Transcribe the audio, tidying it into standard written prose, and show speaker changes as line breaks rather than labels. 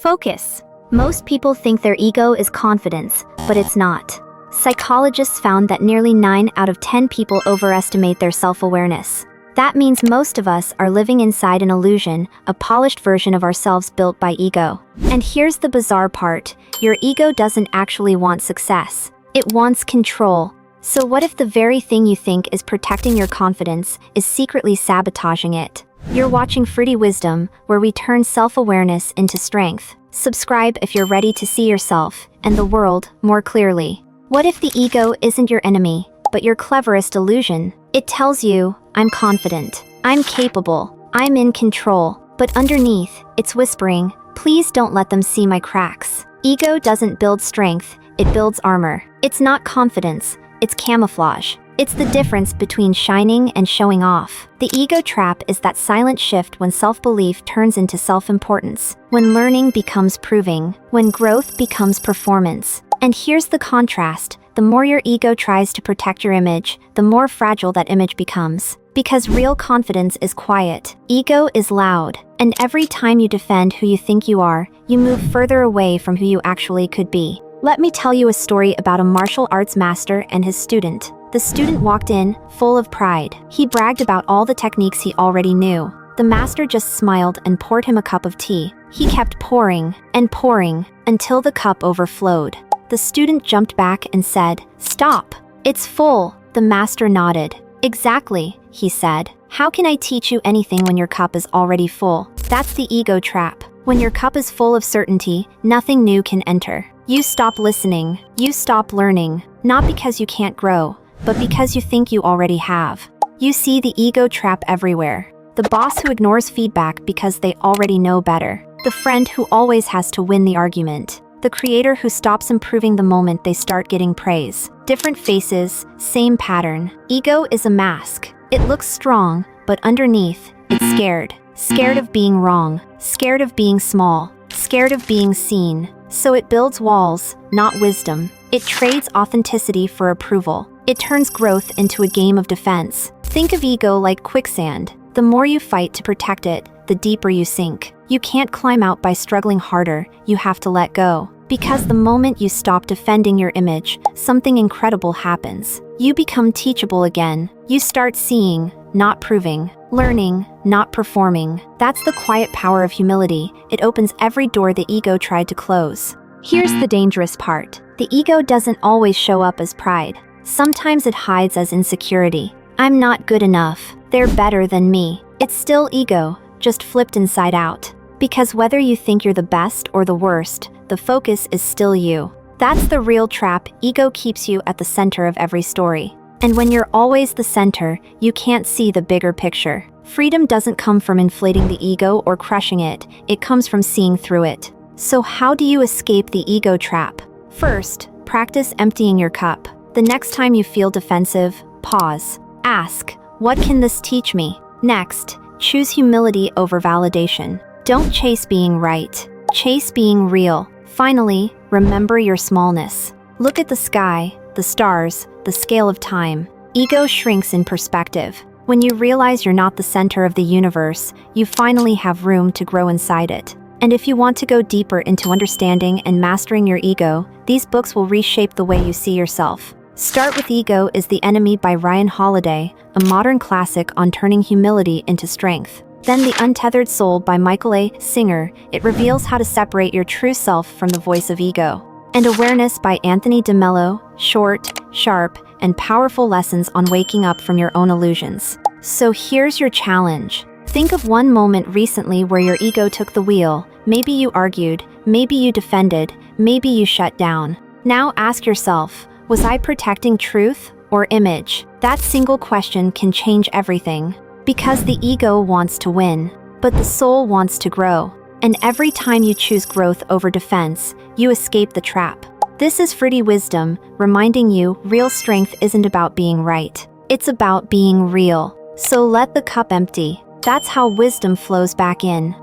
Focus. Most people think their ego is confidence, but it's not. Psychologists found that nearly 9 out of 10 people overestimate their self-awareness. That means most of us are living inside an illusion, a polished version of ourselves built by ego. And here's the bizarre part: your ego doesn't actually want success. It wants control. So what if the very thing you think is protecting your confidence is secretly sabotaging it? You're watching FruityWisdom, where we turn self-awareness into strength. Subscribe if you're ready to see yourself and the world more clearly. What if the ego isn't your enemy, but your cleverest illusion? It tells you, I'm confident, I'm capable, I'm in control, but underneath, it's whispering, please don't let them see my cracks. Ego doesn't build strength, it builds armor. It's not confidence, it's camouflage. It's the difference between shining and showing off. The ego trap is that silent shift when self-belief turns into self-importance, when learning becomes proving, when growth becomes performance. And here's the contrast: the more your ego tries to protect your image, the more fragile that image becomes. Because real confidence is quiet, ego is loud, and every time you defend who you think you are, you move further away from who you actually could be. Let me tell you a story about a martial arts master and his student. The student walked in, full of pride. He bragged about all the techniques he already knew. The master just smiled and poured him a cup of tea. He kept pouring and pouring until the cup overflowed. The student jumped back and said, "Stop! It's full." The master nodded. "Exactly," he said. "How can I teach you anything when your cup is already full?" That's the ego trap. When your cup is full of certainty, nothing new can enter. You stop listening, you stop learning, not because you can't grow, but because you think you already have. You see the ego trap everywhere. The boss who ignores feedback because they already know better. The friend who always has to win the argument. The creator who stops improving the moment they start getting praise. Different faces, same pattern. Ego is a mask. It looks strong, but underneath, it's scared. Scared of being wrong. Scared of being small. Scared of being seen. So it builds walls, not wisdom. It trades authenticity for approval. It turns growth into a game of defense. Think of ego like quicksand. The more you fight to protect it, the deeper you sink. You can't climb out by struggling harder, you have to let go. Because the moment you stop defending your image, something incredible happens. You become teachable again. You start seeing, not proving. Learning, not performing. That's the quiet power of humility. It opens every door the ego tried to close. Here's the dangerous part. The ego doesn't always show up as pride. Sometimes it hides as insecurity. I'm not good enough. They're better than me. It's still ego, just flipped inside out. Because whether you think you're the best or the worst, the focus is still you. That's the real trap. Ego keeps you at the center of every story. And when you're always the center, you can't see the bigger picture. Freedom doesn't come from inflating the ego or crushing it. It comes from seeing through it. So how do you escape the ego trap? First, practice emptying your cup. The next time you feel defensive, pause. Ask, what can this teach me? Next, choose humility over validation. Don't chase being right. Chase being real. Finally, remember your smallness. Look at the sky, the stars, the scale of time. Ego shrinks in perspective. When you realize you're not the center of the universe, you finally have room to grow inside it. And if you want to go deeper into understanding and mastering your ego, these books will reshape the way you see yourself. Start with Ego is the Enemy by Ryan Holiday, a modern classic on turning humility into strength. Then The Untethered Soul by Michael A. Singer. It reveals how to separate your true self from the voice of ego. And Awareness by Anthony DeMello, short, sharp, and powerful lessons on waking up from your own illusions. So here's your challenge. Think of one moment recently where your ego took the wheel. Maybe you argued, maybe you defended, maybe you shut down. Now ask yourself, was I protecting truth or image? That single question can change everything. Because the ego wants to win, but the soul wants to grow. And every time you choose growth over defense, you escape the trap. This is FruityWisdom, reminding you real strength isn't about being right. It's about being real. So let the cup empty. That's how wisdom flows back in.